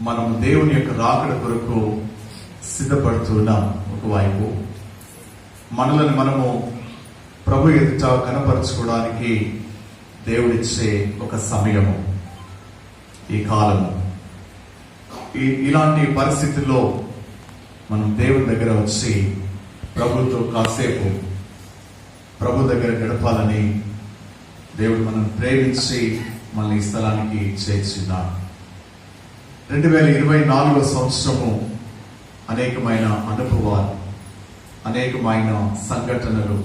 మనం దేవుని యొక్క రాకడ కొరకు సిద్ధపడుతున్నాం. ఒకవైపు మనలను మనము ప్రభు ఎదుట కనపరుచుకోవడానికి దేవుడిచ్చే ఒక సమయము, ఈ కాలము. ఇలాంటి పరిస్థితుల్లో మనం దేవుని దగ్గర వచ్చి ప్రభుతో కాసేపు ప్రభు దగ్గర గడపాలని దేవుడు మనం ప్రేమించి మనల్ని ఈ స్థలానికి చేర్చున్నాడు. 2024 సంవత్సరము అనేకమైన అనుభవాలు, అనేకమైన సంఘటనలు,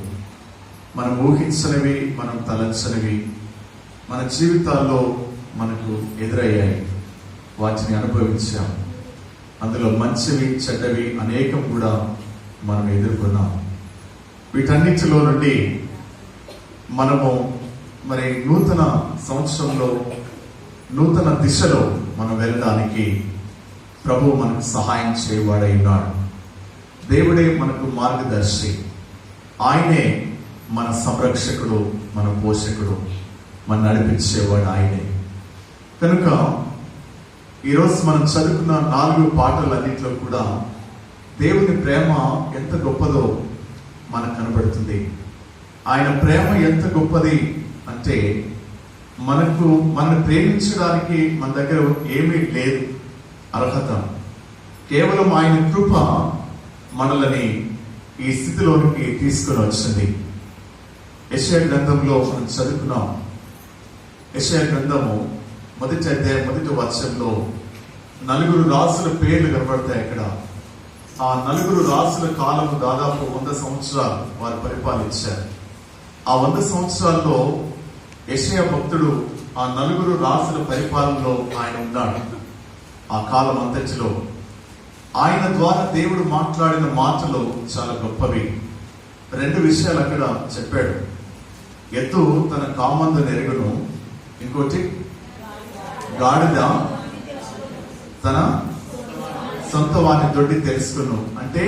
మనం ఊహించనివి, మనం తలంచనివి మన జీవితాల్లో మనకు ఎదురయ్యాయి. వాటిని అనుభవించాం. అందులో మంచివి, చెడ్డవి అనేకం కూడా మనం ఎదుర్కొన్నాం. వీటన్నిటిలో నుండి మనము మరి నూతన సంవత్సరంలో నూతన దిశలో మనం వెళ్ళడానికి ప్రభువు మనకు సహాయం చేయవాడై ఉన్నాడు. దేవుడే మనకు మార్గదర్శి. ఆయనే మన సంరక్షకుడు, మన పోషకుడు, మన నడిపించేవాడు ఆయనే. కనుక ఈరోజు మనం చదువుకున్న 4 పాటలన్నింటిలో కూడా దేవుని ప్రేమ ఎంత గొప్పదో మనకు కనబడుతుంది. ఆయన ప్రేమ ఎంత గొప్పది అంటే మనల్ని ప్రేమించడానికి మన దగ్గర ఏమీ లేదు అర్హత. కేవలం ఆయన కృప మనల్ని ఈ స్థితిలోనికి తీసుకుని వచ్చింది. యెషయా గ్రంథంలో మనం చదువుకున్నాం. యెషయా గ్రంథము 1వ అధ్యాయం 1వ వచనంలో 4 రాజుల పేర్లు కనబడతాయి. అక్కడ ఆ 4 రాజుల కాలము దాదాపు 100 సంవత్సరాలు వారు పరిపాలించారు. ఆ 100 సంవత్సరాల్లో యెషయా భక్తుడు ఆ 4 రాజుల పరిపాలనలో ఆయన ఉన్నాడు. ఆ కాలం అంతటిలో ఆయన ద్వారా దేవుడు మాట్లాడిన మాటలు చాలా గొప్పవి. 2 విషయాలు అక్కడ చెప్పాడు. ఎద్దు తన కామందు నెరుగును, ఇంకోటి గాడిద తన సొంత వాని దొడ్డి తెలుసుకును. అంటే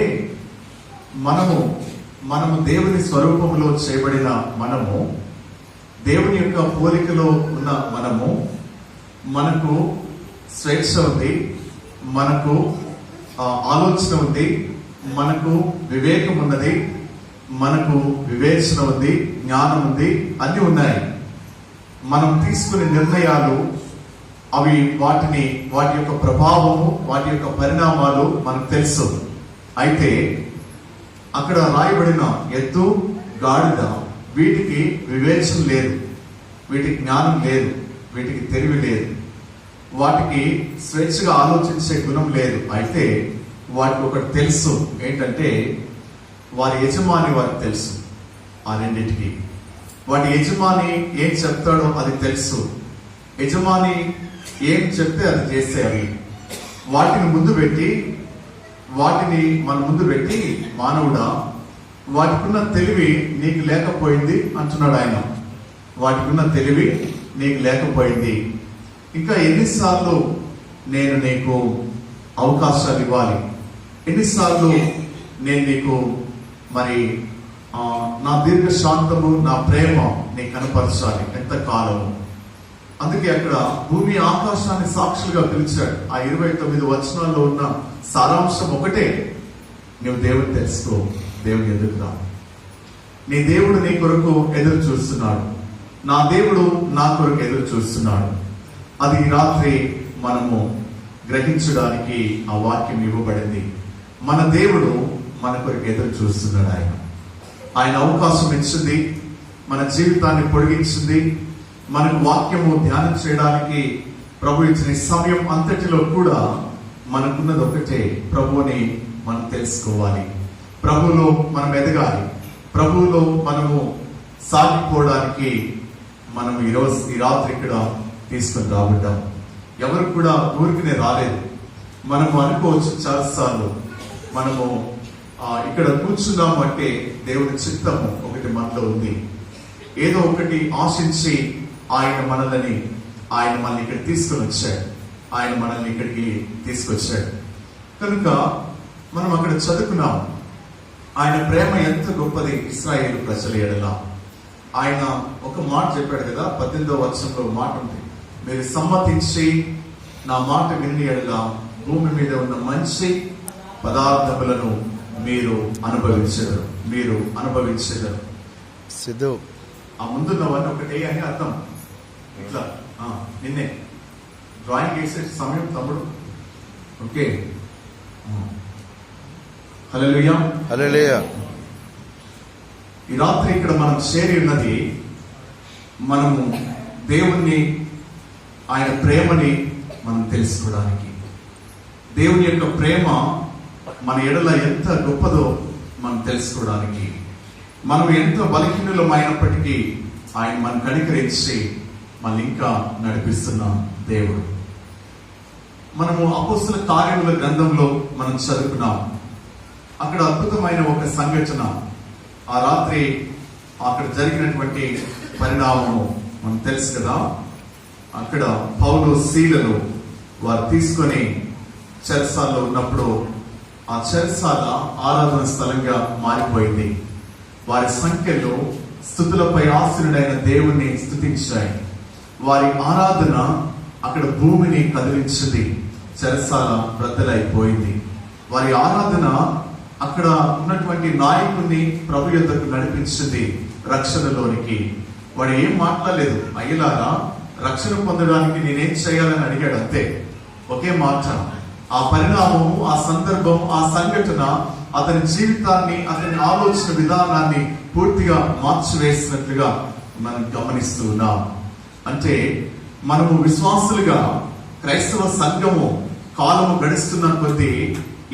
మనము దేవుని స్వరూపంలో చేయబడిన మనము, దేవుని యొక్క పోలికలో ఉన్న మనకు స్వేచ్ఛ ఉంది, మనకు ఆలోచన ఉంది, మనకు వివేకం ఉన్నది, మనకు వివేచన ఉంది, జ్ఞానం ఉంది, అన్ని ఉన్నాయి. మనం తీసుకునే నిర్ణయాలు వాటి యొక్క ప్రభావము, వాటి యొక్క పరిణామాలు మనకు తెలుసు. అయితే అక్కడ రాయబడిన ఎద్దు, గాడిద, వీటికి వివేచన లేదు, వీటికి జ్ఞానం లేదు, వీటికి తెలివి లేదు, వాటికి స్వేచ్ఛగా ఆలోచించే గుణం లేదు. అయితే వాటికి ఒకటి తెలుసు. ఏంటంటే వారి యజమాని వారికి తెలుసు. ఆ రెండింటికి వాటి యజమాని ఏం చెప్తాడో అది తెలుసు. యజమాని ఏం చెప్తే అది చేసేవి. వాటిని మన ముందు పెట్టి మానవుడా, వాటికున్న తెలివి నీకు లేకపోయింది అంటున్నాడు ఆయన. వాటికున్న తెలివి నీకు లేకపోయింది. ఇంకా ఎన్నిసార్లు నేను నీకు అవకాశాలు ఇవ్వాలి? ఎన్నిసార్లు నేను నీకు మరి నా దీర్ఘశాంతము, నా ప్రేమ నీకు కనపరచాలి? ఎంతకాలము? అందుకే అక్కడ భూమి ఆకాశాన్ని సాక్షులుగా పిలిచాడు. ఆ 29 వచనాల్లో ఉన్న సారాంశం ఒకటే, నువ్వు దేవుని తెలుసుకో, దేవుని ఎదురురా. నీ దేవుడు నీ కొరకు ఎదురు చూస్తున్నాడు, నా దేవుడు నా కొరకు ఎదురు చూస్తున్నాడు. అది ఈ రాత్రి మనము గ్రహించడానికి ఆ వాక్యం ఇవ్వబడింది. మన దేవుడు మన కొరకు ఎదురు చూస్తున్నాడు. ఆయన అవకాశం ఇచ్చింది, మన జీవితాన్ని పొడిగించింది. మనకు వాక్యము ధ్యానం చేయడానికి ప్రభు ఇచ్చిన సమయం అంతటిలో కూడా మనకున్నది ఒకటే, ప్రభువుని మనం తెలుసుకోవాలి, ప్రభువులో మనం ఎదగాలి, ప్రభువులో మనము సాగిపోవడానికి మనం ఈ రాత్రి ఇక్కడ తీసుకొని రాబడ్డాం. ఎవరు కూడా ఊరికినే రాలేదు. మనము అనుకోవచ్చు చాలాసార్లు, మనము ఇక్కడ కూర్చున్నాము అంటే దేవుని చిత్తము ఒకటి మనలో ఉంది. ఏదో ఒకటి ఆశించి ఆయన మనల్ని ఇక్కడ తీసుకొని వచ్చాడు. ఆయన మనల్ని ఇక్కడికి తీసుకొచ్చాడు. కనుక మనం అక్కడ చదువుకున్నాం, ఆయన ప్రేమ ఎంత గొప్పది ఇశ్రాయేలు ప్రజల ఎడల. ఆయన ఒక మాట చెప్పాడు కదా, 18వ వచనంలో మాట ఉంది, మీరు సమ్మతించి నా మాట విని ఎడలా భూమి మీద ఉన్న మంచి పదార్థములను మీరు అనుభవించగలరు. సిద్ధు ఆ ముందున్నవన్నీ ఒకటే అని అర్థం. ఇట్లా నిన్నే డ్రాయింగ్ వేసే సమయం తమ్ముడు. ఓకే, హల్లెలూయా హల్లెలూయా. ఈ రాత్రి ఇక్కడ మనం చేరి ఉన్నది మనము దేవుణ్ణి, ఆయన ప్రేమని మనం తెలుసుకోవడానికి. దేవుని యొక్క ప్రేమ మన ఎడల ఎంత గొప్పదో మనం తెలుసుకోవడానికి. మనం ఎంత బలహీనులమైనప్పటికీ ఆయన మన కనికరించి మనల్ని ఇంకా నడిపిస్తున్నాం దేవుడు. మనము అపోస్తల కార్యముల గ్రంథంలో మనం చదువుకున్నాం. అక్కడ అద్భుతమైన ఒక సంఘటన, ఆ రాత్రి అక్కడ జరిగినటువంటి పరిణామము మనకు తెలుసు కదా. అక్కడ పౌలు శీలను వారు తీసుకొని చెరసాలలో ఉన్నప్పుడు ఆ చెరసాల ఆరాధన స్థలంగా మారిపోయింది. వారి సంఖ్యలో స్తుతులపై ఆసీనుడైన దేవుణ్ణి స్తుతించాయి. వారి ఆరాధన అక్కడ భూమిని కదిలించింది. చెరసాల బ్రద్దలైపోయింది. వారి ఆరాధన అక్కడ ఉన్నటువంటి నాయకుడిని ప్రభు యొద్దకు నడిపించింది రక్షణలోనికి. వాడు ఏం మాట్లాడలేదు, అయ్యలారా రక్షణ పొందడానికి నేనేం చేయాలని అడిగాడు, అంతే, ఒకే మాట. ఆ పరిణామము, ఆ సందర్భం, ఆ సంఘటన అతని జీవితాన్ని, అతని ఆలోచన విధానాన్ని పూర్తిగా మార్చివేసినట్లుగా మనం గమనిస్తూ ఉన్నాం. అంటే మనము విశ్వాసులుగా, క్రైస్తవ సంఘము కాలము గడుస్తున్న కొద్దీ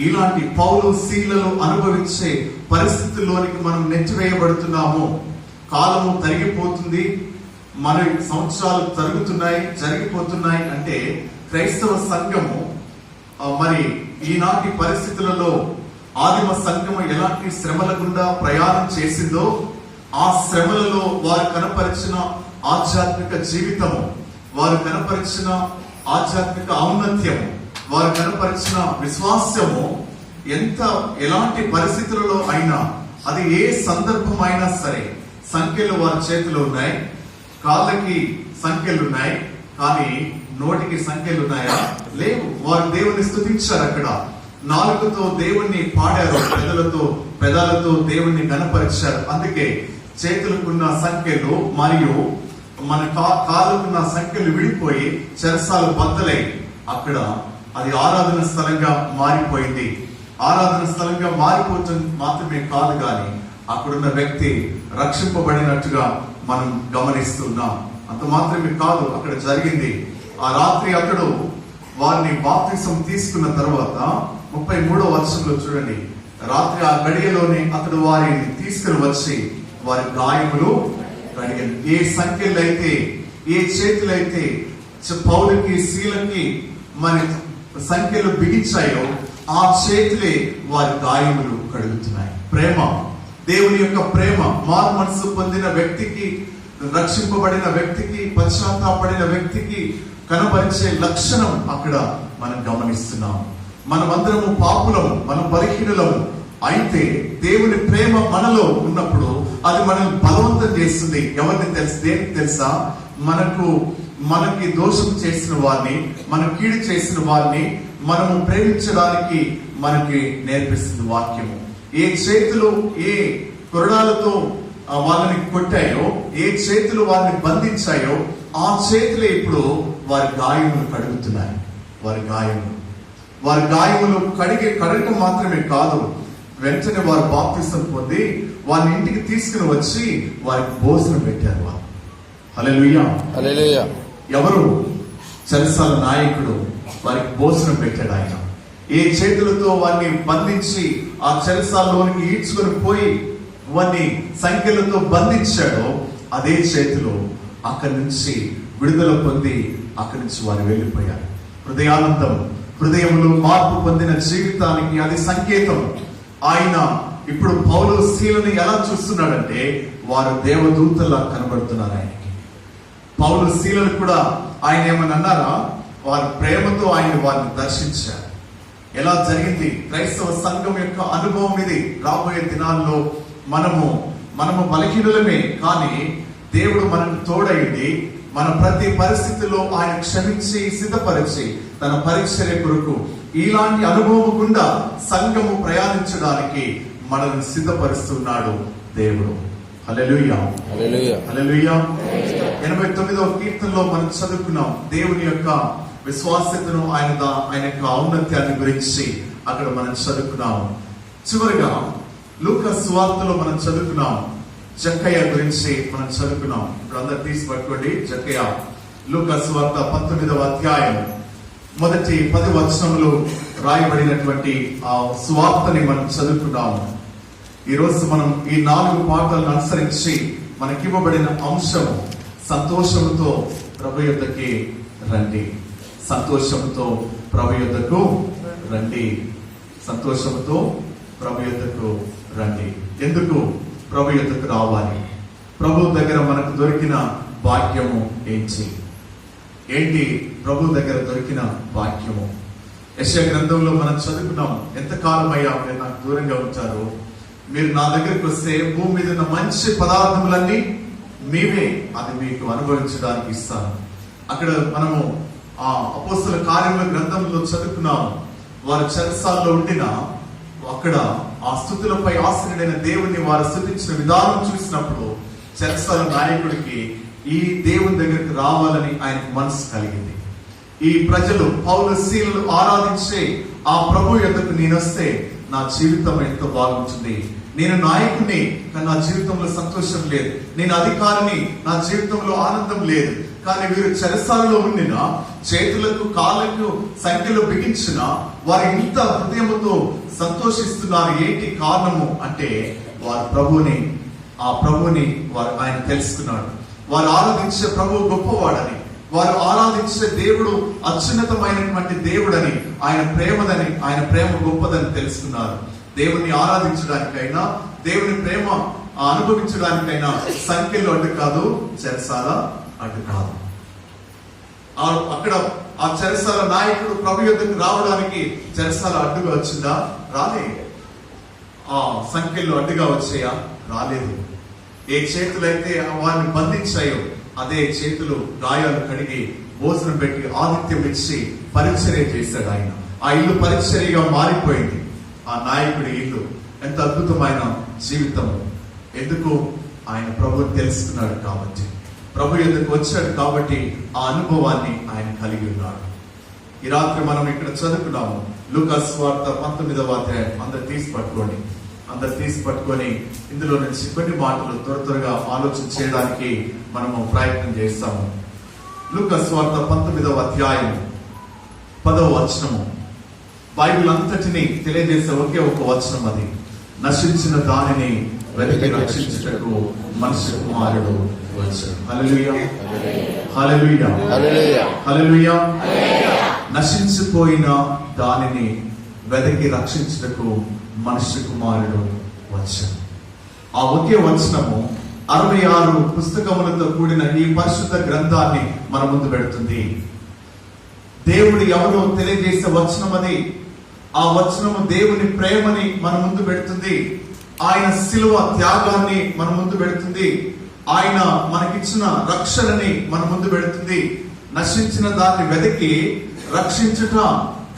ఇలాంటి పౌలు శీలలు అనుభవించే పరిస్థితుల్లోనికి మనం నెట్టివేయబడుతున్నాము. కాలము తరిగిపోతుంది, మన సంవత్సరాలు జరిగిపోతున్నాయి. అంటే క్రైస్తవ సంఘము మరి ఈనాటి పరిస్థితులలో ఆదిమ సంఘము ఎలాంటి శ్రమల గుండా ప్రయాణం చేసిందో, ఆ శ్రమలలో వారు కనపరిచిన ఆధ్యాత్మిక జీవితము, వారు కనపరిచిన ఆధ్యాత్మిక ఔన్నత్యము, వారు కనపరిచిన విశ్వాసము ఎలాంటి పరిస్థితులలో అయినా, అది ఏ సందర్భం అయినా సరే, సంఖ్యలు వారి చేతిలో ఉన్నాయి, కాళ్ళకి సంఖ్యలు ఉన్నాయి, కానీ నోటికి సంఖ్యలు ఉన్నాయా? లేవు. వారు దేవుని స్తుతించారు. అక్కడ నాలుగుతో దేవుణ్ణి పాడారు, పెదాలతో దేవుణ్ణి గణపరిచారు. అందుకే చేతులకున్న సంఖ్యలు మరియు మన కాళ్ళకున్న సంఖ్యలు విడిపోయి చెరసాలు బద్దలై అక్కడ అది ఆరాధన స్థలంగా మారిపోయింది. ఆరాధన స్థలంగా మారిపోతుంది మాత్రమే కాదు, కానీ అక్కడున్న వ్యక్తి రక్షింపబడినట్టుగా మనం గమనిస్తున్నాం. అంత మాత్రమే కాదు, అక్కడ జరిగింది. ఆ రాత్రి అతడు వారిని బాప్తిసం తీసుకున్న తర్వాత 33వ వచనంలో చూడండి, రాత్రి ఆ గడియలోనే అతడు వారిని తీసుకుని వచ్చి వారి గాయములు కడిగాడు. ఏ సంఖ్యలైతే, ఏ చేతులైతే పౌలుకి శీలకి మన సంఖ్యలు బిగించాయో ఆ చేతులే వారి గాయములు కడుగుతున్నాయి. ప్రేమ, దేవుని యొక్క ప్రేమ, మారు మనసు పొందిన వ్యక్తికి, రక్షింపబడిన వ్యక్తికి, పశ్చాత్తాపడిన వ్యక్తికి కనపరిచే లక్షణం అక్కడ మనం గమనిస్తున్నాం. మనమందరము పాపులము, మనం బలహీనులము. అయితే దేవుని ప్రేమ మనలో ఉన్నప్పుడు అది మనల్ని బలవంతం చేస్తుంది. ఎవరిని దేనికి తెలుసా? మనకి దోషం చేసిన వారిని, మన కీడు చేసిన వారిని మనము ప్రేమించడానికి మనకి నేర్పిస్తుంది వాక్యము. ఏ చేతులు, ఏ కొరడాలతో వాళ్ళని కొట్టాయో, ఏ చేతులు వారిని బంధించాయో ఆ చేతులే ఇప్పుడు వారి గాయములు కడుగుతున్నాయి. వారి గాయములు కడగటం మాత్రమే కాదు, వెంటనే వారు బాప్తిసం పొంది వారిని ఇంటికి తీసుకుని వచ్చి వారికి భోజనం పెట్టారు. వారు హల్లెలూయా. ఎవరు? చెరసాల నాయకుడు వారికి భోజనం పెట్టాడు. ఆయన ఏ చేతులతో వారిని బంధించి ఆ చెరసాలలోనికి ఈడ్చుకొని పోయి వారిని సంఖ్యలతో బంధించాడో అదే చేతిలో అక్కడి నుంచి విడుదల పొంది అక్కడి నుంచి వారు వెళ్ళిపోయారు. హృదయానందం, హృదయంలో మార్పు పొందిన జీవితానికి అది సంకేతం. ఆయన ఇప్పుడు పౌలు శీలను ఎలా చూస్తున్నాడంటే వారు దేవదూతలా కనబడుతున్నారు ఆయనకి. పౌలు శీలను కూడా ఆయన ఏమని అన్నారా? వారి ప్రేమతో ఆయన వారిని దర్శించారు. ఎలా జరిగింది క్రైస్తవ సంఘం యొక్క అనుభవం ఇది. రాబోయే దినాల్లో మనము బలహీనులమే, కానీ దేవుడు మనకు తోడైంది మన ప్రతి పరిస్థితిలో ఆయన క్షమించి సిద్ధపరిచి తన పరిచర్య కొరకు ఇలాంటి అనుభవం గుండా సంఘము ప్రయాణించడానికి మనల్ని సిద్ధపరుస్తున్నాడు దేవుడు. హల్లెలూయా, హల్లెలూయా, హల్లెలూయా. 89వ కీర్తనలో మనం చదువుకున్నాం దేవుని యొక్క విశ్వాస్యతను, ఆయన యొక్క ఔన్నత్యాన్ని గురించి అక్కడ మనం చదువుకున్నాం. చివరిగా లూకా సువార్తలో మనం చదువుకున్నాం జక్కయ్య గురించి మనం చదువుకున్నాం. ఇప్పుడు అందరు తీసి పట్టుకోండి. జక్కయ్య, లూకా సువార్త 19వ అధ్యాయం మొదటి 10 వచనములు రాయబడినటువంటి ఆ సువార్తని మనం చదువుకున్నాము. ఈ రోజు మనం ఈ 4 పాఠాలను అనుసరించి మనకివ్వబడిన అంశము సంతోషముతో ప్రభు యొద్దకి రండి. సంతోషంతో ప్రభు యొద్దకు రండి. సంతోషంతో ప్రభు యొద్దకు రండి. ఎందుకు ప్రభు యొద్దకు రావాలి? ప్రభు దగ్గర మనకు దొరికిన భాగ్యము ఏంటి? ప్రభు దగ్గర దొరికిన భాగ్యము. యెషయా గ్రంథంలో మనం చదువుకున్నాం, ఎంతకాలమయ్యా మీరు నాకు దూరంగా ఉంటారు, మీరు నా దగ్గరికి వస్తే భూమి మీద ఉన్న మంచి పదార్థములన్నీ మేమే అది మీకు అనుభవించడానికి ఇస్తాను. అక్కడ మనము ఆ అపోస్తల కార్యముల గ్రంథంలో చదువుకున్నాము. వారు చెరసాల్లో ఉండిన అక్కడ ఆ స్తుతులపై ఆశ్రయుడైన దేవుణ్ణి వారు స్తుతించిన విధానం చూసినప్పుడు చెరసాల నాయకుడికి ఈ దేవుని దగ్గరికి రావాలని ఆయనకు మనసు కలిగింది. ఈ ప్రజలు పౌలు శీలలు ఆరాధించే ఆ ప్రభు యొద్దకు నేను వస్తే నా జీవితం ఎంతో బాగుంటుంది. నేను నాయకుని కానీ నా జీవితంలో సంతోషం లేదు, నేను అధికారిని నా జీవితంలో ఆనందం లేదు. కానీ వీరు చెరసాలలో ఉండిన చేతులకు కాళ్ళకు సంఖ్యలో బిగించిన వారి ఇంత హృదయముతో సంతోషిస్తున్నారు. ఏంటి కారణము అంటే వారు ఆ ప్రభుని ఆయన తెలుసుకున్నాడు. వారు ఆరాధించే ప్రభువు గొప్పవాడని, వారు ఆరాధించే దేవుడు అత్యున్నతమైనటువంటి దేవుడని, ఆయన ప్రేమ గొప్పదని తెలుసుకున్నారు. దేవుణ్ణి ఆరాధించడానికైనా దేవుని ప్రేమ అనుభవించడానికైనా సంఖ్యలో అడ్డు కాదు, చెరసాల అడ్డు కాదు. అక్కడ ఆ చెరసాల నాయకుడు ప్రభు యొద్దకు రావడానికి చెరసాల అడ్డుగా వచ్చిందా? రాలే. ఆ సంఖ్యలో అడ్డుగా వచ్చాయా? రాలేదు. ఏ చేతులైతే వారిని బంధించాయో అదే చేతులు గాయాలు కడిగి భోజనం పెట్టి ఆతిథ్యం ఇచ్చి పరిచర్య చేశాడు ఆయన. ఆ ఇల్లు పరిచర్యగా మారిపోయింది. ఆ నాయకుడి ఇల్లు ఎంత అద్భుతమైన జీవితము. ఎందుకు? ఆయన ప్రభుని తెలుసుకున్నాడు కాబట్టి, ప్రభు యొద్దకు వచ్చాడు కాబట్టి ఆ అనుభవాన్ని ఆయన కలిగి ఉన్నాడు. ఈ రాత్రి మనం ఇక్కడ చదువుకున్నాము లూకా సువార్త 19వ అధ్యాయం. అందరు తీసి పట్టుకొని ఇందులో నుంచి కొన్ని మాటలు త్వరగా ఆలోచన చేయడానికి మనము ప్రయత్నం చేస్తాము. లూకా సువార్త 19వ అధ్యాయం 10వ వచనము. బైబిల్ అంతటిని తెలియజేసే ఒకే ఒక వచనం అది. నశించిన దానిని వెతికి రక్షించుటకు మనిషి కుమారుడు వచ్చాడు. హల్లెలూయా, హల్లెలూయా, హల్లెలూయా. నశించిపోయిన దానిని వెతికి రక్షించుటకు మనిషి కుమారుడు వచ్చాడు. ఆ ఒకే వచనము 66 పుస్తకములతో కూడిన ఈ పరిశుద్ధ గ్రంథాన్ని మన ముందు పెడుతుంది. దేవుడు ఎవరో తెలియజేసే వచనం అది. ఆ వచనము దేవుని ప్రేమని మన ముందు పెడుతుంది. ఆయన శిలువ త్యాగాన్ని మన ముందు పెడుతుంది. ఆయన మనకిచ్చిన రక్షణని మన ముందు పెడుతుంది. నశించిన దాన్ని వెతికి రక్షించుట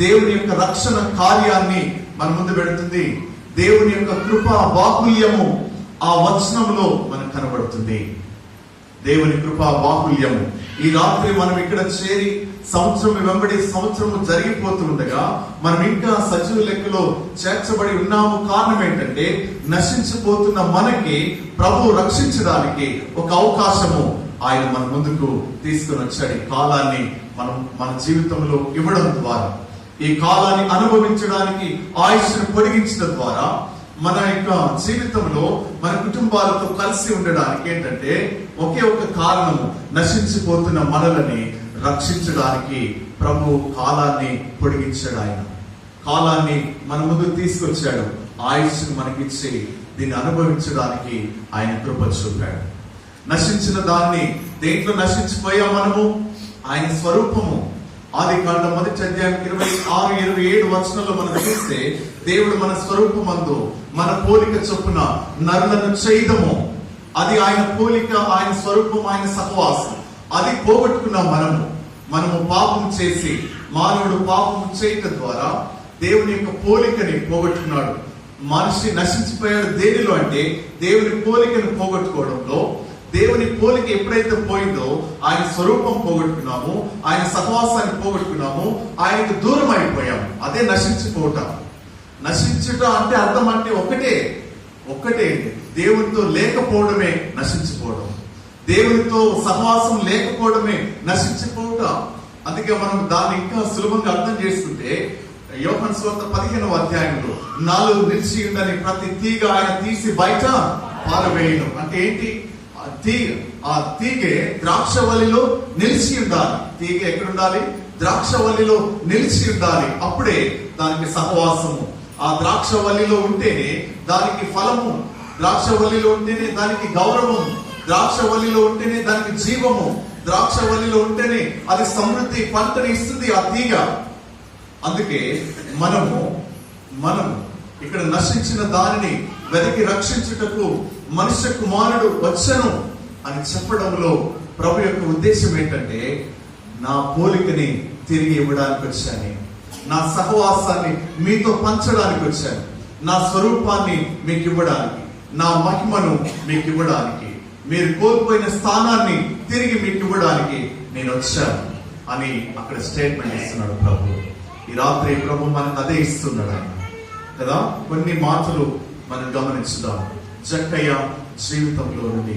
దేవుని యొక్క రక్షణ కార్యాన్ని మన ముందు పెడుతుంది. దేవుని యొక్క కృపా బాహుల్యము ఆ వచనంలో మనకు కనబడుతుంది. దేవుని కృపా బాహుల్యము. ఈ రాత్రి మనం ఇక్కడ చేరి సంవత్సరం వెంబడి సంవత్సరము జరిగిపోతూ ఉండగా మనం ఇంకా సజీవ లెక్కలో చేర్చబడి ఉన్నాము. కారణం ఏంటంటే నశించిపోతున్న మనకి ప్రభు రక్షించడానికి ఒక అవకాశము ఆయన మన ముందుకు తీసుకుని వచ్చాడు. ఈ కాలాన్ని మన జీవితంలో ఇవ్వడం ద్వారా, ఈ కాలాన్ని అనుభవించడానికి ఆయుష్ను పొడిగించడం ద్వారా మన యొక్క జీవితంలో మన కుటుంబాలతో కలిసి ఉండడానికి ఏంటంటే ఒకే ఒక కారణము, నశించిపోతున్న మనలని రక్షించడానికి ప్రభు కాలాన్ని పొడిగించాడు. ఆయన కాలాన్ని మన ముందు తీసుకొచ్చాడు. ఆయుష్ను మనకిచ్చి దీన్ని అనుభవించడానికి ఆయన కృప చూపాడు. నశించిన దాన్ని, దేంట్లో నశించిపోయా మనము? ఆయన స్వరూపము. ఆదికాండం 1వ అధ్యాయం 26-27 వచనాల్లో మనం చూస్తే దేవుడు మన స్వరూపమందు మన పోలిక చొప్పున నరులను చేయదము. అది ఆయన పోలిక, ఆయన స్వరూపం, ఆయన సహవాసం. అది పోగొట్టుకున్న మనము పాపం చేసి, మానవుడు పాపం చేయటం ద్వారా దేవుని యొక్క పోలికని పోగొట్టుకున్నాడు. మనిషి నశించిపోయాడు దేనిలో అంటే దేవుని పోలికను పోగొట్టుకోవడంలో. దేవుని పోలిక ఎప్పుడైతే పోయిందో ఆయన స్వరూపం పోగొట్టుకున్నాము, ఆయన సహవాసాన్ని పోగొట్టుకున్నాము, ఆయనకు దూరం అయిపోయాము. అదే నశించిపోవటం. నశించుట అంటే అర్థం అంటే ఒక్కటే దేవునితో లేకపోవడమే నశించిపోవడం, దేవునితో సహవాసం లేకపోవడమే నశించిపోవటం. అందుకే మనం దాన్ని ఇంకా సులభంగా అర్థం చేసుకుంటే యోహాను సువార్త 15వ అధ్యాయంలో నాలో నిలిచి ఉండని ప్రతి తీగ ఆయన తీసి బయట పారవేయను అంటే ఏంటి? ఆ తీగె ద్రాక్షవల్లిలో నిలిచి ఉండాలి. తీగ ఎక్కడ ఉండాలి? ద్రాక్షవల్లిలో నిలిచి ఉండాలి. అప్పుడే దానికి సహవాసము. ఆ ద్రాక్షవల్లిలో ఉంటేనే దానికి ఫలము, ద్రాక్షవల్లిలో ఉంటేనే దానికి గౌరవం, ద్రాక్షవల్లిలో ఉంటేనే దానికి జీవము, ద్రాక్షవల్లిలో ఉంటేనే అది సమృద్ధి పంటని ఇస్తుంది ఆ తీగ. అందుకే మనము ఇక్కడ నశించిన దానిని వెతికి రక్షించుటకు మనుష్య కుమారుడు వచ్చను అని చెప్పడంలో ప్రభు యొక్క ఉద్దేశం ఏంటంటే, నా పోలికని తిరిగి ఇవ్వడానికి వచ్చాను, నా సహవాసాన్ని మీతో పంచడానికి వచ్చాను, నా స్వరూపాన్ని మీకు ఇవ్వడానికి, నా మహిమను మీకు ఇవ్వడానికి, మీరు కోల్పోయిన స్థానాన్ని తిరిగి మీకు ఇవ్వడానికి నేను వచ్చాను అని అక్కడ స్టేట్మెంట్ ఇస్తున్నాడు ప్రభు. ఈ రాత్రి ప్రభు మనకు అదే ఇస్తున్నాడు ఆయన కదా. కొన్ని మాటలు మనం గమనించుదాం. జక్కయ్య జీవితంలో నుండి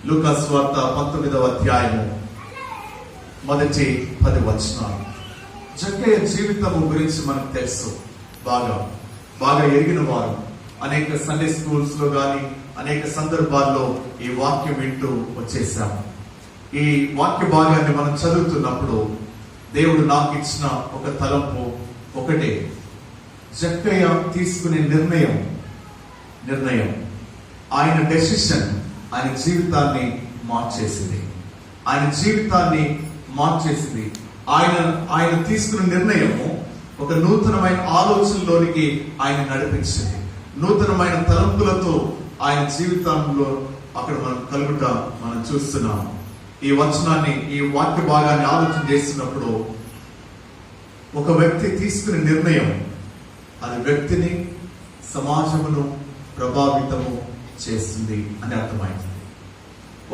లూకా సువార్త 19వ అధ్యాయము మొదటి 10 వచనాలు. జక్కయ్య జీవితము గురించి మనకు తెలుసు. బాగా ఎరిగిన వారు అనేక సండే స్కూల్స్ లో గాని అనేక సందర్భాల్లో ఈ వాక్యం వింటూ వచ్చేసాము. ఈ వాక్య భాగాన్ని మనం చదువుతున్నప్పుడు దేవుడు నాకు ఇచ్చిన ఒక తలంపు ఒకటే. జక్కయ్య తీసుకునే నిర్ణయం ఆయన డెసిషన్ ఆయన జీవితాన్ని మార్చేసింది. ఆయన తీసుకున్న నిర్ణయము ఒక నూతనమైన ఆలోచనలోనికి ఆయన నడిపించింది. నూతనమైన తలంపులతో ఆయన జీవితంలో అక్కడ మనం కలుగుట మనం చూస్తున్నాం. ఈ వచనాన్ని, ఈ వాక్య భాగాన్ని ఆలోచన చేస్తున్నప్పుడు ఒక వ్యక్తి తీసుకునే నిర్ణయం అది వ్యక్తిని, సమాజమును ప్రభావితము చేస్తుంది అని అర్థమైంది.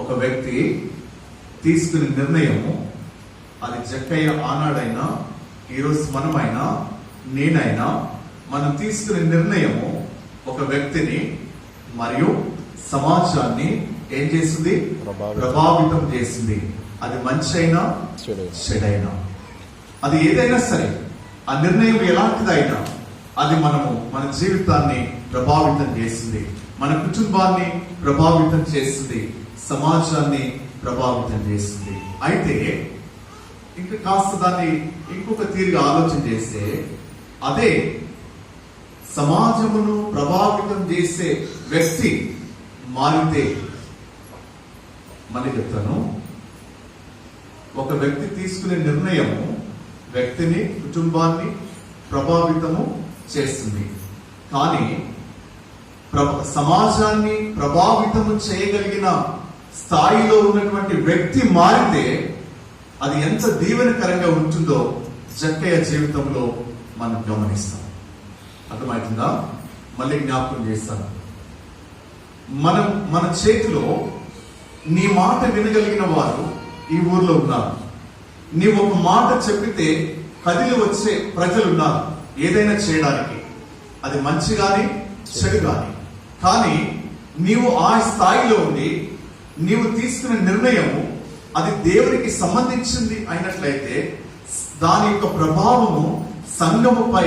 ఒక వ్యక్తి తీసుకునే నిర్ణయము అది జక్కయ్య ఆనాడైనా, ఈరోజు మనమైనా, నేనైనా, మనం తీసుకునే నిర్ణయము ఒక వ్యక్తిని మరియు సమాజాన్ని ఏం చేస్తుంది? ప్రభావితం చేస్తుంది. అది మంచి అయినా చెడైనా, అది ఏదైనా సరే, ఆ నిర్ణయం ఎలాంటిదైనా అది మన జీవితాన్ని ప్రభావితం చేస్తుంది, మన కుటుంబాన్ని ప్రభావితం చేస్తుంది, సమాజాన్ని ప్రభావితం చేస్తుంది. అయితే ఇంకా కాస్త దాన్ని ఇంకొక తీరుగా ఆలోచన చేస్తే, అదే సమాజమును ప్రభావితం చేసే వ్యక్తి మారితే, మళ్ళీ చెప్తాను, ఒక వ్యక్తి తీసుకునే నిర్ణయము వ్యక్తిని, కుటుంబాన్ని ప్రభావితము చేస్తుంది. కానీ సమాజాన్ని ప్రభావితము చేయగలిగిన స్థాయిలో ఉన్నటువంటి వ్యక్తి మారితే అది ఎంత దీవెనకరంగా ఉంటుందో జక్కయ్య జీవితంలో మనం గమనిస్తాం. అర్థమవుతుందా? మళ్ళీ జ్ఞాపకం చేస్తాను. మన చేతిలో నీ మాట వినగలిగిన వారు ఈ ఊర్లో ఉన్నారు. నీవు ఒక మాట చెప్పితే కదిలి వచ్చే ప్రజలు ఉన్నారు ఏదైనా చేయడానికి, అది మంచి గాని చెడు గాని. కానీ నీవు ఆ స్థాయిలో ఉండి నీవు తీసుకునే నిర్ణయము అది దేవునికి సంబంధించింది అయినట్లయితే దాని యొక్క ప్రభావము సంఘముపై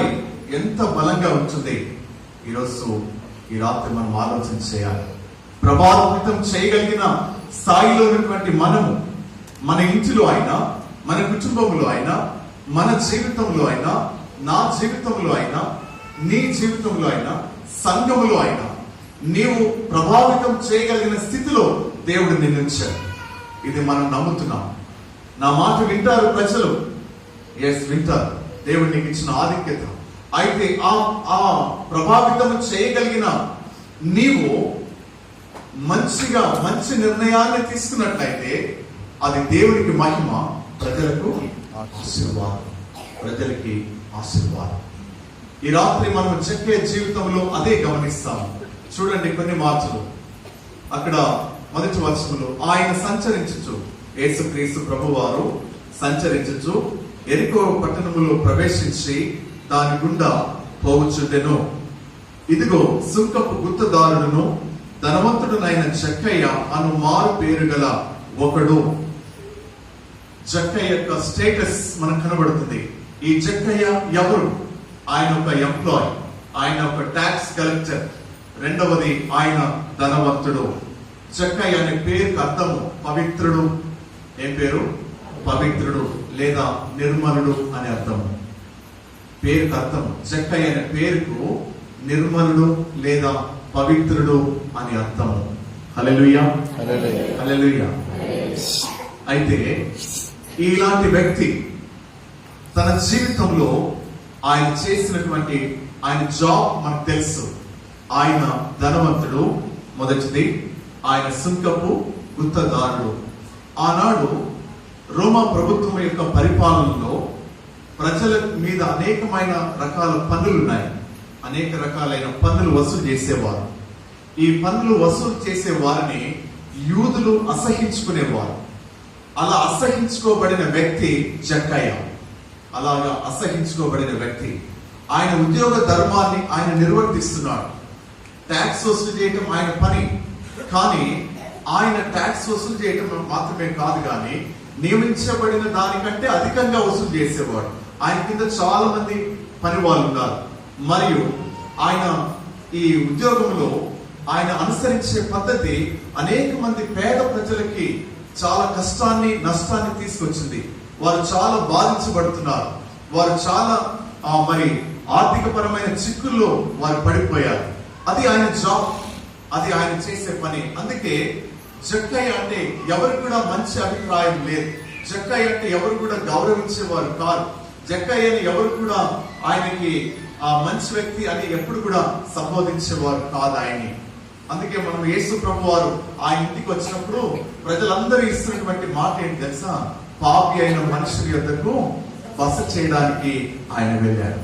ఎంత బలంగా ఉంటుంది. ఈరోజు ఈ రాత్రి మనం ఆలోచన చేయాలి. ప్రభావితం చేయగలిగిన స్థాయిలో ఉన్నటువంటి మనము, మన ఇంటిలో అయినా, మన కుటుంబంలో అయినా, మన జీవితంలో అయినా, నా జీవితంలో అయినా, నీ జీవితంలో అయినా, సంఘములో అయినా నీవు ప్రభావితం చేయగలిగిన స్థితిలో దేవుడు నిన్ను ఉంచాడు. ఇది మనం నమ్ముతున్నాం. నా మాట వింటారు ప్రజలు, ఎస్ వింటారు, దేవుడు నీకు ఇచ్చిన ఆధిక్యత. అయితే ఆ ప్రభావితం చేయగలిగిన నీవు మంచి నిర్ణయాన్ని తీసుకున్నట్లయితే అది దేవునికి మహిమ, ప్రజలకు ఆశీర్వాదం. ప్రజలకి ఆశీర్వాదం. ఈ రాత్రి మనం జక్కయ్య జీవితంలో అదే గమనిస్తాము. చూడండి కొన్ని మార్పులు. అక్కడ మొదటి వచనంలో ఆయన సంచరించుచు, యేసుక్రీస్తు ప్రభువారు సంచరించుచు యెరికో పట్టణములో ప్రవేశించి దాని గుండా పోవుచుండెను. ఇదిగో సుంకపు గుత్తదారుడును ధనవంతుడునైన జక్కయ్య అను మారు పేరు గల ఒకడు. జక్కయ్య యొక్క స్టేటస్ మనకు కనబడుతుంది. ఈ జక్కయ్య ఎవరు? ఆయన ఒక ఎంప్లాయ్, ఆయన ఒక ట్యాక్స్ కలెక్టర్. రెండవది ఆయన ధనవంతుడు. జక్కయ్య అనే పేరుకి అర్థము పవిత్రుడు. ఏం పేరు? పవిత్రుడు లేదా నిర్మలుడు అనే అర్థము. పేరుకు అర్థం జక్కయ్య అనే పేరుకు నిర్మలుడు లేదా పవిత్రుడు అని అర్థము. హల్లెలూయా, హల్లెలూయా. అయితే ఇలాంటి వ్యక్తి తన జీవితంలో ఆయన చేసినటువంటి ఆయన జాబ్ మనకు తెలుసు. ఆయన ధనవంతుడు. మొదటిది ఆయన సుంకపు గుత్తదారుడు. ఆనాడు రోమా ప్రభుత్వం యొక్క పరిపాలనలో ప్రజల మీద అనేకమైన రకాల పన్నులు ఉన్నాయి. అనేక రకాలైన పన్నులు వసూలు చేసేవారు. ఈ పన్నులు వసూలు చేసే వారిని యూదులు అసహించుకునేవారు. అలా అసహించుకోబడిన వ్యక్తి జక్కయ్య. అలాగా అసహించుకోబడిన వ్యక్తి ఆయన ఉద్యోగ ధర్మాన్ని ఆయన నిర్వర్తిస్తున్నాడు. ట్యాక్స్ వసూలు చేయటం ఆయన పని. కానీ ఆయన ట్యాక్స్ వసూలు చేయటం మాత్రమే కాదు, కానీ నియమించబడిన దానికంటే అధికంగా వసూలు చేసేవాడు. ఆయన కింద చాలా మంది పని వాళ్ళు ఉన్నారు. మరియు ఆయన ఈ ఉద్యోగంలో ఆయన అనుసరించే పద్ధతి అనేక మంది పేద ప్రజలకి చాలా కష్టాన్ని, నష్టాన్ని తీసుకొచ్చింది. వారు చాలా బాధించబడుతున్నారు. వారు చాలా మరి ఆర్థిక పరమైన చిక్కుల్లో వారు పడిపోయారు. అది ఆయన జాబ్, అది ఆయన చేసే పని. అందుకే జక్కయ్య అంటే ఎవరు కూడా మంచి అభిప్రాయం లేదు. జక్కయ్య అంటే ఎవరు కూడా గౌరవించేవారు కాదు. జక్కయ్యని ఎవరు కూడా ఆయనకి మంచి వ్యక్తి అని ఎప్పుడు కూడా సంబోధించేవారు కాదు ఆయన్ని. అందుకే మనం యేసు ప్రభు వారు ఆయన ఇంటికి వచ్చినప్పుడు ప్రజలందరూ ఇస్తున్నటువంటి మాట ఏంటి తెలుసా? పాపి అయిన మనుషుల యొద్దకు బస చేయడానికి ఆయన వెళ్ళారు.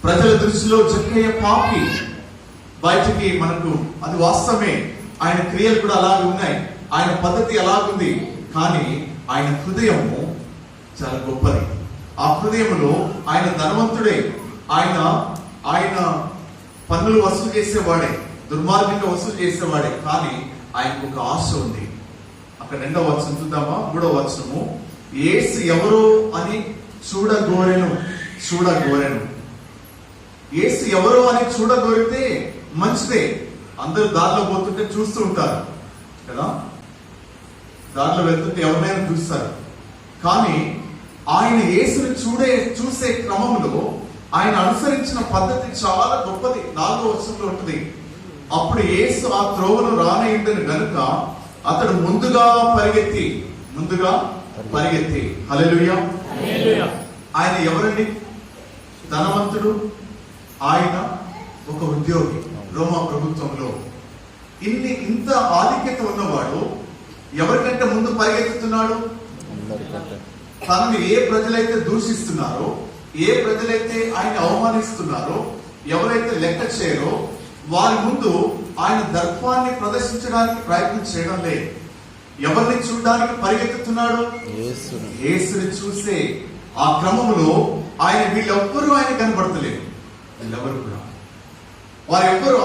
ప్రజల దృష్టిలో జక్కయ్య పాపి. బయటికి మనకు అది వాస్తవమే. ఆయన క్రియలు కూడా అలాగే ఉన్నాయి, ఆయన పద్ధతి అలాగుంది. కానీ ఆయన హృదయము చాలా గొప్పది. ఆ హృదయంలో ఆయన ధనవంతుడే. ఆయన పన్నులు వసూలు చేసేవాడే, దుర్మార్గంగా వసూలు చేసేవాడే. కానీ ఆయనకు ఒక ఆశ ఉంది. అక్కడ 2వ వచనం చూద్దామా? 3వ వచనము. యేసు ఎవరో అని చూడగోరెను. యేసు ఎవరో అని చూడగోరితే మంచిదే. అందరూ దారిలో పోతుంటే చూస్తూ ఉంటారు కదా, దారిలో వెళ్తుంటే ఎవరినైనా చూస్తారు. కానీ ఆయన యేసుని చూసే క్రమంలో ఆయన అనుసరించిన పద్ధతి చాలా గొప్పది. 4వ వచనంలో ఉంటుంది. అప్పుడు యేసు ఆ త్రోవను రానయ్యుండెను గనుక అతడు ముందుగా పరిగెత్తి. హల్లెలూయా. ఆయన ఎవరండి? ధనవంతుడు. ఆయన ఒక ఉద్యోగి రోమా ప్రభుత్వంలో. ఇంత ఆధిక్యత ఉన్నవాడు ఎవరికంటే ముందు పరిగెత్తుతున్నాడు? తనని ఏ ప్రజలైతే దూషిస్తున్నారో, ఏ ప్రజలైతే ఆయన అవమానిస్తున్నారో, ఎవరైతే లెక్క చేయరో వారి ముందు ఆయన దర్పాన్ని ప్రదర్శించడానికి ప్రయత్నం చేయడం లేదు. ఎవరిని చూడడానికి పరిగెత్తుతున్నాడు? యేసుని చూసే ఆ క్రమంలో ఆయన వీళ్ళెవ్వరూ ఆయన కనబడతలేదు. వీళ్ళెవరు కూడా వారెవ్వరు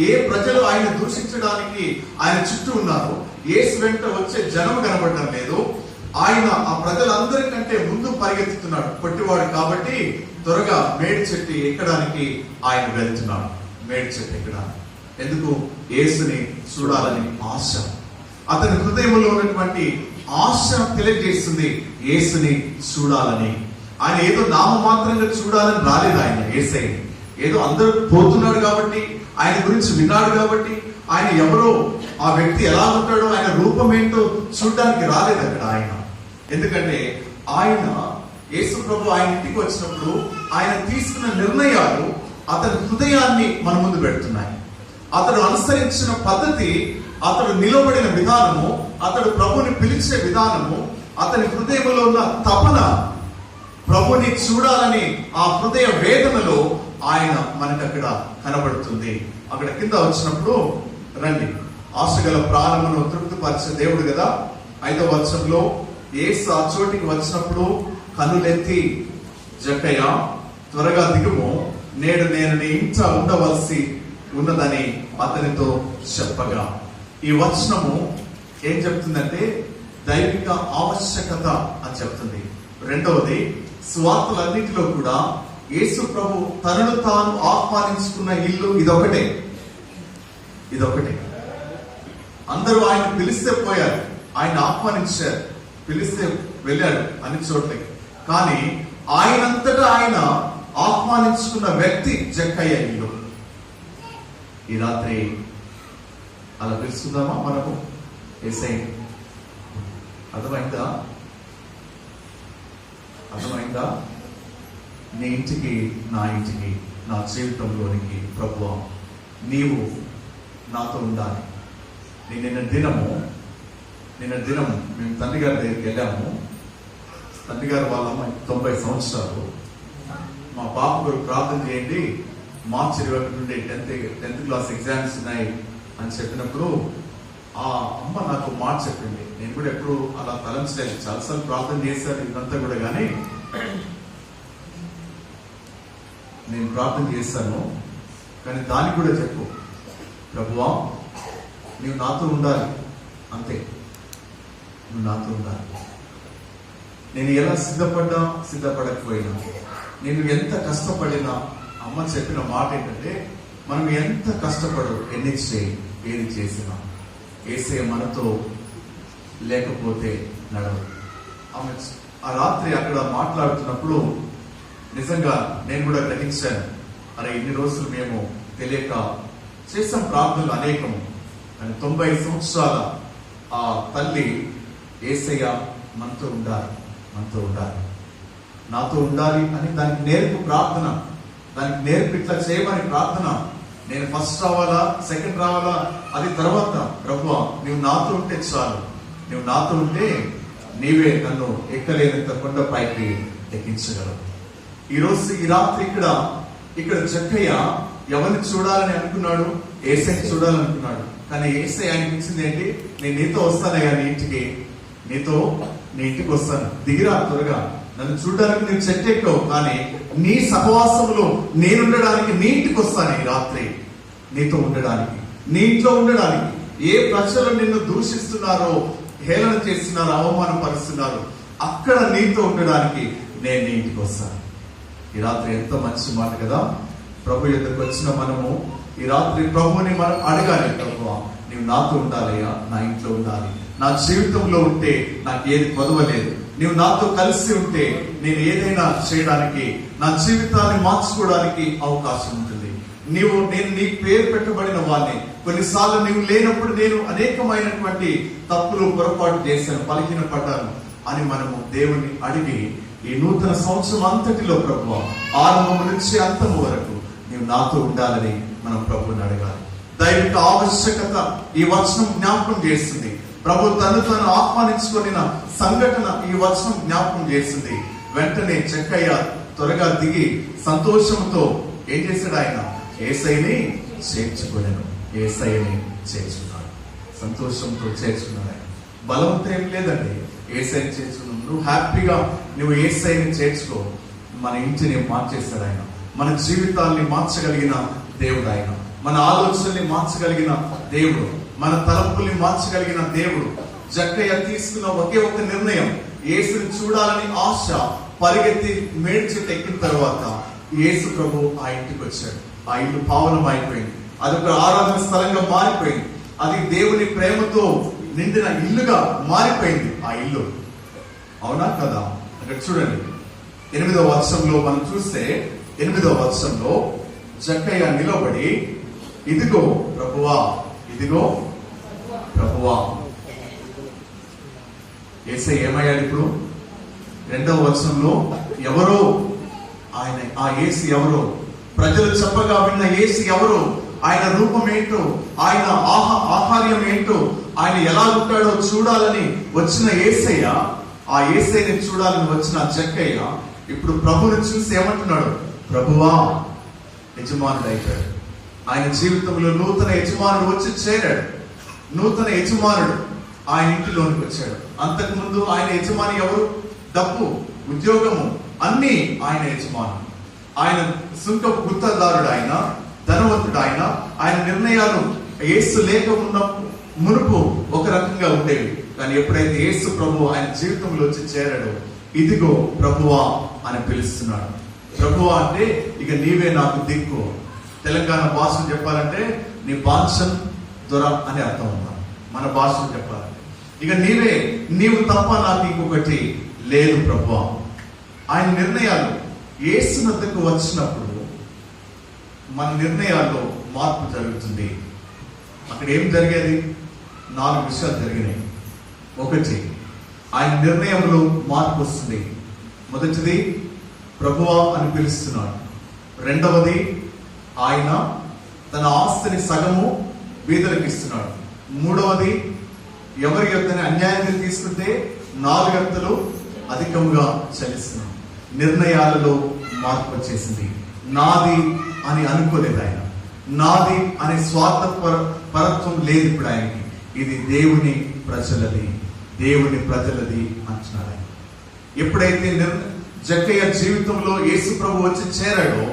ఏ ప్రజలు ఆయన దూషించడానికి ఆయన చుట్టూ ఉన్నారు. యేసు వెంట వచ్చే జనం కనబడడం లేదు. ఆయన ఆ ప్రజలందరికంటే ముందు పరిగెత్తుతున్నాడు. పొట్టివాడు కాబట్టి త్వరగా మేడి చెట్టు ఎక్కడానికి ఆయన వెళ్తున్నాడు. మేడి చెట్టు ఎక్కడానికి ఎందుకు? యేసుని చూడాలని ఆశ. అతని హృదయంలో ఉన్నటువంటి ఆశ తెలియజేస్తుంది యేసుని చూడాలని. ఆయన ఏదో నామమాత్రంగా చూడాలని రాలేదు. ఆయన యేసయ్యని ఏదో అందరూ పోతున్నాడు కాబట్టి, ఆయన గురించి విన్నాడు కాబట్టి, ఆయన ఎవరో, ఆ వ్యక్తి ఎలా ఉంటాడో, ఆయన రూపం ఏంటో చూడడానికి రాలేదు అక్కడ ఆయన. ఎందుకంటే ఆయన యేసు ప్రభు ఆయన ఇంటికి వచ్చినప్పుడు ఆయన తీసుకున్న నిర్ణయాలు అతని హృదయాన్ని మన ముందు పెడుతున్నాయి. అతడు అనుసరించిన పద్ధతి అతడు నిలబడిన విధానము, అతడు ప్రభుని పిలిచే విధానము, అతని హృదయంలో ఉన్న తపన, ప్రభుని చూడాలని ఆ హృదయ వేదనలో ఆయన మనకు అక్కడ కనబడుతుంది. అక్కడ కింద వచ్చినప్పుడు రండి, ఆశగల ప్రాణమును తృప్తిపరిచే దేవుడు కదా. 5వ వచనంలో యేసు ఆ చోటికి వచ్చినప్పుడు కన్నులెత్తి, జక్కయ్య త్వరగా దిగుము, నేడు నేను నీ ఇంట ఉండవలసి ఉన్నదని అతనితో చెప్పగా. ఈ వచనము ఏం చెప్తుందంటే దైవిక ఆవశ్యకత అని చెప్తుంది. రెండవది, స్వార్థలన్నిటిలో కూడా యేసు ప్రభు తనను తాను ఆహ్వానించుకున్న ఇల్లు ఇదొకటే. అందరూ ఆయన పిలిస్తే పోయారు, ఆయన ఆహ్వానించారు, పిలిస్తే వెళ్ళాడు అన్ని చోట్లకి. కానీ ఆయనంతటా ఆయన ఆహ్వానించుకున్న వ్యక్తి జక్కయ్య ఇల్లు. ఈ రాత్రి అలా పిలుస్తుందామా మనము? యేసయ్య అర్థమైందా? నీ ఇంటికి, నా ఇంటికి, నా జీవితంలోనికి ప్రభువా నీవు నాతో ఉండాలి. నిన్న దినము మేము తండ్రి గారి దగ్గరికి వెళ్ళాము. తండ్రి గారు వాళ్ళ అమ్మాయి 90 సంవత్సరాలు. మా పాప గారు ప్రార్థన చేయండి, మార్చి 21 నుండి 10th క్లాస్ ఎగ్జామ్స్ ఉన్నాయి అని చెప్పినప్పుడు ఆ అమ్మ నాకు మాట చెప్పింది. నేను కూడా ఎప్పుడు అలా తలంచలేదు, చాలాసార్లు ప్రార్థన చేశాను ఇదంతా కూడా. కానీ నేను ప్రార్థన చేశాను, కానీ దానికి కూడా చెప్పు, ప్రభువా నీవు నాతో ఉండాలి, అంతే, నువ్వు నాతో ఉండాలి. నేను ఎలా సిద్ధపడకపోయినా, నేను ఎంత కష్టపడినా, అమ్మ చెప్పిన మాట ఏంటంటే, మనం ఎంత కష్టపడు, ఎన్ని చేయి, ఏది చేసినా యేసయ్య మనతో లేకపోతే నడవదు. ఆమె ఆ రాత్రి అక్కడ మాట్లాడుతున్నప్పుడు నిజంగా నేను కూడా గ్రహించాను, అరే ఇన్ని రోజులు మేము తెలియక చేసాం ప్రార్థనలు అనేకము, కానీ 90 సంవత్సరాల ఆ తల్లి యేసయ్య మనతో ఉండాలి, నాతో ఉండాలి అని దానికి నేర్పు ప్రార్థన, దానికి నేర్పు ఇట్లా చేయమని ప్రార్థన. నేను ఫస్ట్ రావాలా, సెకండ్ రావాలా, అది తర్వాత, ప్రభువా నీవు నాతో ఉంటే చాలు, నువ్వు నాతో ఉంటే నీవే నన్ను ఎక్కలేనంత కొండ పైకి ఎక్కించగలవు. ఈ రాత్రి ఇక్కడ జక్కయ్య ఎవరిని చూడాలని అనుకున్నాడు? యేసయ్యని చూడాలనుకున్నాడు. కానీ యేసయ్య ఆయనకి ఇచ్చింది ఏంటి? నేను నీతో వస్తానయ్యా, నీ ఇంటికి వస్తాను, దిగిరా త్వరగా, నన్ను చూడడానికి నువ్వు చెట్టు ఎక్కవు, కానీ నీ సహవాసంలో నేనుండడానికి నీ ఇంటికి వస్తాను. ఈ రాత్రి నీతో ఉండడానికి, నీ ఇంట్లో ఉండడానికి. ఏ ప్రజలు నిన్ను దూషిస్తున్నారో, హేళన చేస్తున్నారో, అవమానపరుస్తున్నారో, అక్కడ నీతో ఉండడానికి నేను నీ ఇంటికి వస్తాను. ఈ రాత్రి ఎంత మంచి మాట కదా. ప్రభు యొద్దకు వచ్చిన మనము ఈ రాత్రి ప్రభువుని మనం అడగాలి, ప్రభువా నీవు నాతో ఉండాలయ్యా, నా ఇంట్లో ఉండాలి, నా జీవితంలో ఉంటే నాకు ఏది కొదవలేదు, నీవు నాతో కలిసి ఉంటే నేను ఏదైనా చేయడానికి, నా జీవితాన్ని మార్చుకోవడానికి అవకాశం ఉంటుంది. నేను నీ పేరు పెట్టబడిన వాడిని. కొన్నిసార్లు నీవు లేనప్పుడు నేను అనేకమైనటువంటి తప్పులు, పొరపాటు చేశాను, పలికిన పడ్డాను అని మనము దేవుని అడిగి ఈ నూతన సంవత్సరం అంతటిలో ప్రభువా ఆరంభం నుంచి అంతము వరకు నీవు నాతో ఉండాలని మనం ప్రభువుని అడగాలి. దైవిక ఆవశ్యకత ఈ వచనం జ్ఞాపకం చేస్తుంది. ప్రభు తను ఆహ్వానించుకున్న సంఘటన ఈ వచనం జ్ఞాపకం చేస్తుంది. వెంటనే జక్కయ్య త్వరగా దిగి సంతోషంతో ఏం చేశాడు? ఆయన యేసయ్యని చేర్చుకున్నాడు. సంతోషంతో చేర్చుకున్నాడు. ఆయన బలంతో ఏం లేదండి, యేసయ్యని చేర్చుకున్నాడు. నువ్వు హ్యాపీగా నువ్వు యేసయ్యని చేర్చుకో, మన ఇంటిని మార్చేస్తాడు ఆయన. మన జీవితాల్ని మార్చగలిగిన దేవుడు ఆయన. మన ఆలోచనల్ని మార్చగలిగిన దేవుడు, మన తలంపుల్ని మార్చగలిగిన దేవుడు. జక్కయ్య తీసుకున్న ఒకే ఒక నిర్ణయం, యేసుని చూడాలని ఆశ, పరిగెత్తి మేడి చెట్టు ఎక్కిన తర్వాత యేసు ప్రభు ఆ ఇంటికి వచ్చాడు. ఆ ఇల్లు పావనం అయిపోయింది. అదొక ఆరాధన స్థలంగా మారిపోయింది. అది దేవుని ప్రేమతో నిండిన ఇల్లుగా మారిపోయింది ఆ ఇల్లు. అవునా కదా? అక్కడ చూడండి 8వ వచనంలో మనం చూస్తే, 8వ వచనంలో జక్కయ్య నిలబడి, ఇదిగో ప్రభువా, ఇదిగో ప్రభువా. యేసయ్య ఏమయ్యాడు ఇప్పుడు? 2వ వచనంలో ఎవరో ఆయన, ఆ యేసు ఎవరో, ప్రజలు చెప్పగా విన్న యేసు ఎవరో, ఆయన రూపం ఏంటో, ఆయన ఆహార్యం ఏంటో, ఆయన ఎలా ఉంటాడో చూడాలని వచ్చిన యేసయ్య, ఆ యేసయ్యని చూడాలని వచ్చిన జక్కయ్య ఇప్పుడు ప్రభుని చూసి ఏమంటున్నాడు? ప్రభువా, యజమానుడు అయిపోయాడు. ఆయన జీవితంలో నూతన యజమానుడు వచ్చి చేరాడు. నూతన యజమానుడు ఆయన ఇంటిలోనికి వచ్చాడు. అంతకుముందు ఆయన యజమాని ఎవరు? డబ్బు, ఉద్యోగము, అన్ని ఆయన యజమానుడు. ఆయన సుంకపు గుత్తదారుడు, ఆయన ధనవంతుడు. ఆయన నిర్ణయాలు యేసు లేక ఉన్న మునుపు ఒక రకంగా ఉండేవి. కానీ ఎప్పుడైతే యేసు ప్రభు ఆయన జీవితంలో వచ్చి చేరాడో, ఇదిగో ప్రభువా అని పిలుస్తున్నాడు. ప్రభువా అంటే ఇక నీవే నాకు దిక్కు. తెలంగాణ భాషను చెప్పాలంటే నీ బాంఛన్ దొర అని అర్థం ఉందా? మన భాషను చెప్పాలంటే ఇక నీవు తప్ప నాకు ఇంకొకటి లేదు ప్రభువా. ఆయన నిర్ణయాలు యేసునద్దకు వచ్చినప్పుడు మన నిర్ణయాల్లో మార్పు జరుగుతుంది. అక్కడ ఏం జరిగేది? 4 విషయాలు జరిగినాయి. ఒకటి, ఆయన నిర్ణయంలో మార్పు వస్తుంది. మొదటిది, ప్రభువా అని పిలుస్తున్నాడు. రెండవది, ఆయన తన ఆస్తిని సగము బీదలకు ఇస్తున్నాడు. మూడవది, ఎవరి యొక్కని అన్యాయంగా తీసుకుంటే 4 అంతలు అధికముగా చెల్లిస్తున్నాడు. నిర్ణయాలలో మార్పు వచ్చేసింది. నాది అని అనుకోలేదు ఆయన. నాది అనే స్వార్థ పరత్వం లేదు ఇప్పుడు ఆయనకి. ఇది దేవుని ప్రజలది, దేవుని ప్రజలది అంటున్నాడు ఆయన. ఎప్పుడైతే జక్కయ్య జీవితంలో యేసు ప్రభు వచ్చి చేరాడో,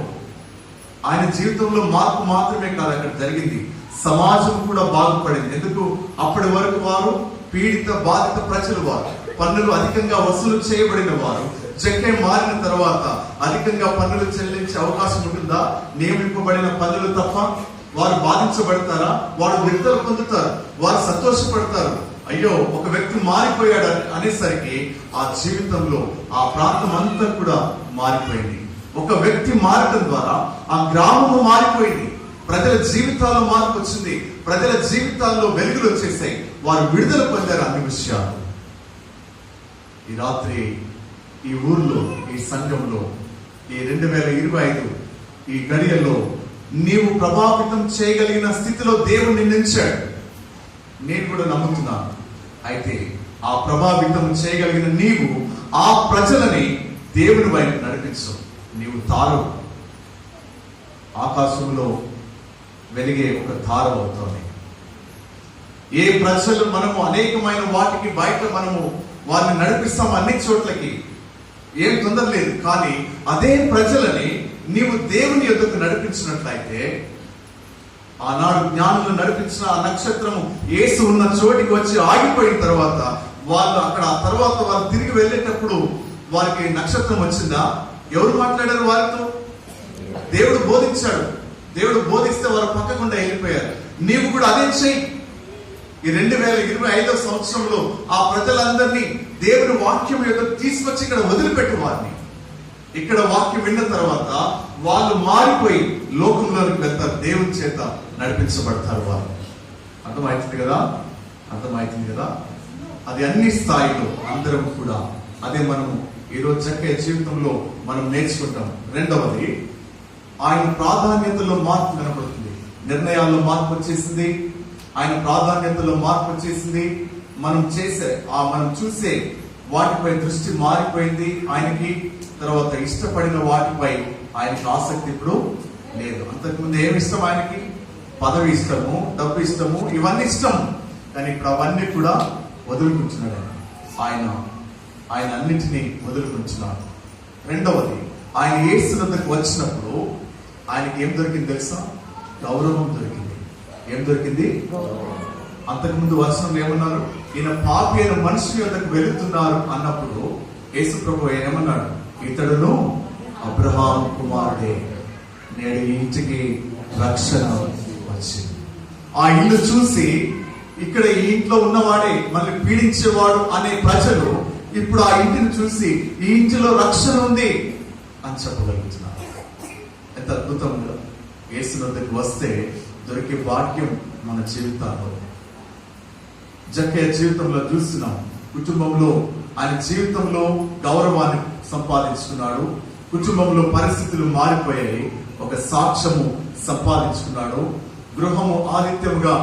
ఆయన జీవితంలో మార్పు మాత్రమే కాదు అక్కడ జరిగింది, సమాజం కూడా బాగుపడింది. ఎందుకు? అప్పటి వరకు వారు పీడిత బాధిత ప్రజలు, వారు పన్నులు అధికంగా వసూలు చేయబడిన వారు. జక్కయ్య మారిన తర్వాత అధికంగా పన్నులు చెల్లించే అవకాశం ఉంటుందా? నియమింపబడిన పన్నులు తప్ప వారు బాధించబడతారా? వారు విడుదల పొందుతారు, వారు సంతోషపడతారు. అయ్యో, ఒక వ్యక్తి మారిపోయాడు అనేసరికి ఆ జీవితంలో ఆ ప్రాంతం అంతా కూడా మారిపోయింది. ఒక వ్యక్తి మారటం ద్వారా ఆ గ్రామము మారిపోయింది. ప్రజల జీవితాల్లో మార్పు వచ్చింది. ప్రజల జీవితాల్లో వెలుగులు వచ్చేసాయి. వారు విడుదల పొందారు అన్ని విషయాలు. ఈ రాత్రి ఈ ఊర్లో, ఈ సంఘంలో, ఈ 2025 ఈ గడియల్లో నీవు ప్రభావితం చేయగలిగిన స్థితిలో దేవుడు నిన్ను ఉంచాడు. నేను కూడా నమ్ముతున్నాను. అయితే ఆ ప్రభావితం చేయగలిగిన నీవు ఆ ప్రజలని దేవుని వైపు నడిపించు. నీవు తారు, ఆకాశంలో వెలిగే ఒక తార అవుతుంది. ఏ ప్రజలు మనము అనేకమైన వాటికి బయట మనము వారిని నడిపిస్తాం అన్ని చోట్లకి, ఏం తొందర లేదు. కానీ అదే ప్రజలని నీవు దేవుని యొద్దకు నడిపించినట్లయితే, ఆనాడు జ్ఞానులు నడిపించిన ఆ నక్షత్రము యేసు ఉన్న చోటికి వచ్చి ఆగిపోయిన తర్వాత వాళ్ళు అక్కడ ఆ తర్వాత వారు తిరిగి వెళ్ళేటప్పుడు వారికి నక్షత్రం వచ్చిందా? ఎవరు మాట్లాడారు వారితో? దేవుడు బోధించాడు. దేవుడు బోధిస్తే వారు పక్కకుండా వెళ్ళిపోయారు. నీవు కూడా అదే చెయ్యి. ఈ 2025 సంవత్సరంలో ఆ ప్రజలందరినీ దేవుని వాక్యం యొక్క తీసుకొచ్చి ఇక్కడ వదిలిపెట్టు. వారిని ఇక్కడ వాక్యం విన్న తర్వాత వాళ్ళు మారిపోయి లోకంలోనికి వెళ్తారు, దేవుని చేత నడిపించబడతారు. వారు అర్థమవుతుంది కదా? అర్థమవుతుంది కదా? అది అన్ని స్థాయిలో అందరం కూడా అదే మనము ఈరోజు జక్కయ్య జీవితంలో మనం నేర్చుకుంటాం. రెండవది, ఆయన ప్రాధాన్యతలో మార్పు కనబడుతుంది. నిర్ణయాల్లో మార్పు వచ్చేసింది. ఆయన ప్రాధాన్యతలో మార్పు వచ్చేసింది. మనం చూసే వాటిపై దృష్టి మారిపోయింది ఆయనకి. తర్వాత ఇష్టపడిన వాటిపై ఆయనకి ఆసక్తి ఇప్పుడు లేదు. అంతకుముందు ఏమి ఇష్టం ఆయనకి? పదవి ఇష్టము, డబ్బు ఇష్టము, ఇవన్నీ ఇష్టం. కానీ ఇప్పుడు అవన్నీ కూడా వదులుకుంటున్నాడు ఆయన అన్నిటినీ వదులుకుంటున్నాడు. రెండవది, ఆయన యేసు వద్దకు వచ్చినప్పుడు ఆయనకి ఏం దొరికింది తెలుసా? గౌరవం దొరికింది. ఏం దొరికింది? అంతకుముందు వచనంలో ఏమన్నారు? ఈయన పాపి అయిన మనిషి యొద్దకు వెళుతున్నారు అన్నప్పుడు యేసు ప్రభు ఏమన్నాడు? ఇతడును అబ్రహాం కుమారుడే, నేడు ఈ ఇంటికి రక్షణ వచ్చింది. ఆ ఇల్లు చూసి ఇక్కడ ఈ ఇంట్లో ఉన్నవాడే మళ్ళీ పీడించేవాడు అనే ప్రజలు ఇప్పుడు ఆ ఇంటిని చూసి ఈ ఇంటిలో రక్షణ ఉంది అని చెప్పగలుగుతున్నారు. ఎంత అద్భుతంగా యేసు వద్దకు వస్తే దొరికే భాగ్యం మన జీవితాల్లో. జక్కయ్య జీవితంలో చూస్తున్నాం. కుటుంబంలో ఆయన జీవితంలో గౌరవాన్ని సంపాదించుకున్నాడు. కుటుంబంలో పరిస్థితులు మారిపోయాయి. ఒక సాక్ష్యము సంపాదించుకున్నాడు. గృహము ఆదిత్యముగా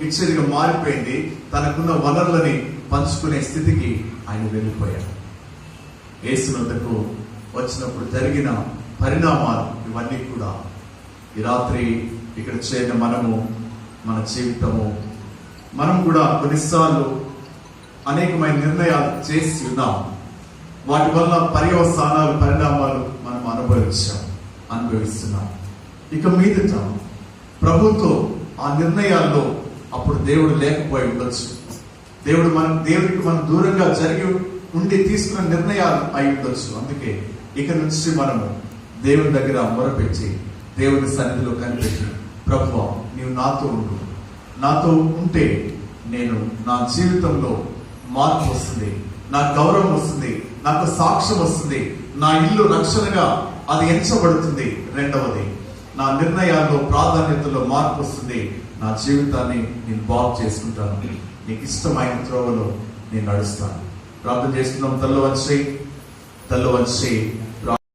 ఇచ్చేదిగా మారిపోయింది. తనకున్న వనరులని పంచుకునే స్థితికి ఆయన వెళ్ళిపోయాడు. యేసు వద్దకు వచ్చినప్పుడు జరిగిన పరిణామాలు ఇవన్నీ కూడా ఈ రాత్రి ఇక్కడ చేరిన మనము, మన జీవితము, మనం కూడా కొన్నిసార్లు అనేకమైన నిర్ణయాలు చేసి ఉన్నాం. వాటి వల్ల పర్యవసానాలు, పరిణామాలు మనం అనుభవిస్తున్నాం. ఇక మీదట ప్రభుతో ఆ నిర్ణయాల్లో అప్పుడు దేవుడు లేకపోయి ఉండొచ్చు. దేవుడికి మనం దూరంగా జరిగి ఉండి తీసుకున్న నిర్ణయాలు అయి ఉండొచ్చు. అందుకే ఇక నుంచి మనము దేవుని దగ్గర మొరపెట్టి, దేవుని సన్నిధిలో కనిపెట్టి, ప్రభువా నీవు నాతో ఉండు, నాతో ఉంటే నేను నా జీవితంలో మార్పు వస్తుంది, నా గౌరవం వస్తుంది, నాకు సాక్ష్యం వస్తుంది, నా ఇల్లు రక్షణగా అది ఎంచబడుతుంది. రెండవది, నా నిర్ణయాల్లో ప్రాధాన్యతలో మార్పు వస్తుంది, నా జీవితాన్ని నేను బాగు చేసుకుంటాను, నీకు ఇష్టమైన త్రోవలో నేను నడుస్తాను. ప్రార్థన చేసుకున్నాం. తల్లు వంచి